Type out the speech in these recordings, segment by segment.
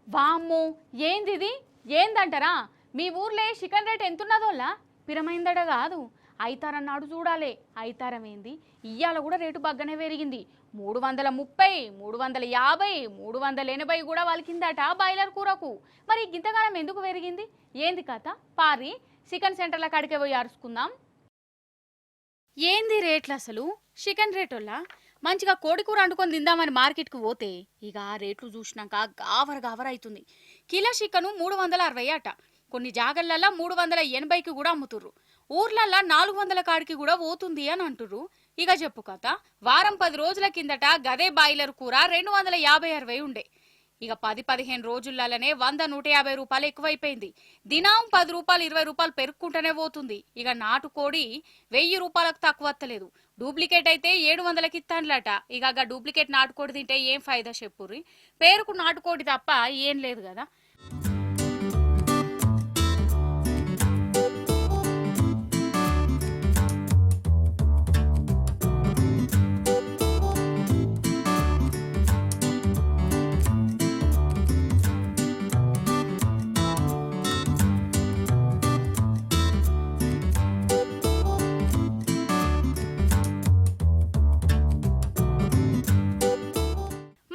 వామ్మో ఏందిది ఏందంటారా మీ ఊర్లో chicken rate ఎంతున్నదోలా పిరమైందట కాదు అయితారన్నాడు చూడాలే అయితారం ఏంది ఇయ్యాల కూడా రేటు బగ్గనే పెరిగింది 330 350 380 కూడా వలికిందట బాయిలర్ కూరకు మరి గింతకాలం ఎందుకు పెరిగింది ఏంది కథ పారి చికెన్ సెంటర్ల కాడికే పోయి అరుచుకుందాం ఏంది రేట్లు అసలు చికెన్ రేటోళ్ళ మంచిగా కోడి కూర వండుకొని తిందామని మార్కెట్కు పోతే ఇక ఆ రేట్లు చూసినాక గావర అవుతుంది కిలో చికెను 360 అట కొన్ని జాగర్లల్లో 380కి కూడా అమ్ముతుర్రు ఊర్లల్లో 400 కాడికి కూడా పోతుంది అని అంటుర్రు ఇక చెప్పు కథ వారం 10 రోజుల కిందట గదే బాయిలర్ కూర 250-60 ఉండే ఇక 10-15 రోజులలోనే 100-150 రూపాయలు ఎక్కువైపోయింది దినం 10 రూపాయలు 20 రూపాయలు పెరుక్కుంటూనే పోతుంది ఇక నాటు కోడి 1000 రూపాయలకు తక్కువ వస్తలేదు డూప్లికేట్ అయితే 700కి ఇస్తానులట ఇక డూప్లికేట్ నాటుకోడి తింటే ఏం ఫైదా చెప్పుర్రి పేరుకు నాటుకోడి తప్ప ఏం లేదు కదా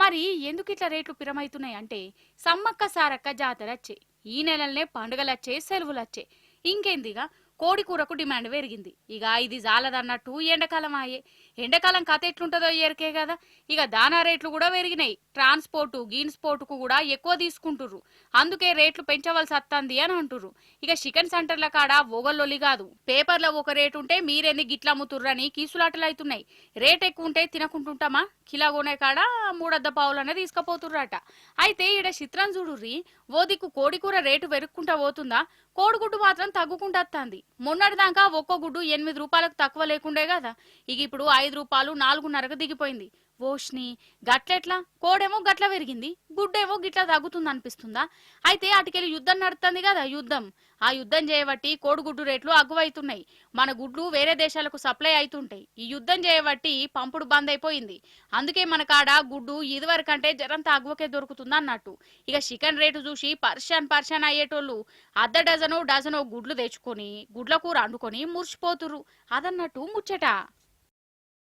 మరి ఎందుకు ఇట్లా రేట్లు పిరమైతున్నాయి అంటే సమ్మక్క సారక్క జాతర వచ్చే ఈ నెలలనే పండుగలు వచ్చే సెలవులు వచ్చే ఇంకేందిగా కోడి కూరకు డిమాండ్ పెరిగింది ఇక ఇది జాలదన్నట్టు ఎండాకాలం అయ్యే ఎండాకాలం కథ ఎట్లుంటుందో ఎరికే కదా ఇక దానా రేట్లు కూడా పెరిగినాయి ట్రాన్స్పోర్టు గీన్స్పోర్టుకు కూడా ఎక్కువ తీసుకుంటుర్రు అందుకే రేట్లు పెంచవలసి వస్తుంది అని అంటుర్రు ఇక చికెన్ సెంటర్ల కాడ ఒగల్లొలి కాదు పేపర్లో ఒక రేటు ఉంటే మీరెన్ని గిట్ల అమ్ముతుర్రని కీసులాటలు అవుతున్నాయి రేట్ ఎక్కువ ఉంటే తినకుంటుంటామా కిలో కొనే కాడ 3 పావులనే తీసుకుపోతుర్రట అయితే ఈడ చిత్రం చూడుర్రి ఓ దిక్కు కోడికూర రేటు పెరుక్కుంటా పోతుందా కోడిగుడ్డు మాత్రం తగ్గుకుంటా వస్తుంది మొన్నటిదాకా ఒక్కో గుడ్డు 8 రూపాయలకు తక్కువ లేకుండే కదా ఇక ఇప్పుడు 5 రూపాయలు 4.5కు దిగిపోయింది ఓష్ని గట్లెట్లా కోడేమో గట్ల పెరిగింది గుడ్డేమో గిట్లా తగ్గుతుంది అనిపిస్తుందా అయితే అటుకెళ్ళి యుద్ధం నడుస్తుంది కదా యుద్ధం ఆ యుద్ధం చేయబట్టి కోడిగుడ్డు రేట్లు అగ్గువైతున్నాయి మన గుడ్లు వేరే దేశాలకు సప్లై అవుతుంటాయి ఈ యుద్ధం చేయబట్టి పంపుడు బంద్ అయిపోయింది అందుకే మన కాడ గుడ్డు ఇదివరకంటే జరంత అగ్వకే దొరుకుతుంది అన్నట్టు ఇక చికెన్ రేటు చూసి పర్షన్ అయ్యేటోళ్ళు అర్ధ డజనో గుడ్లు తెచ్చుకొని గుడ్ల కూర వండుకొని మురిసిపోతుర్రు అదన్నట్టు ముచ్చట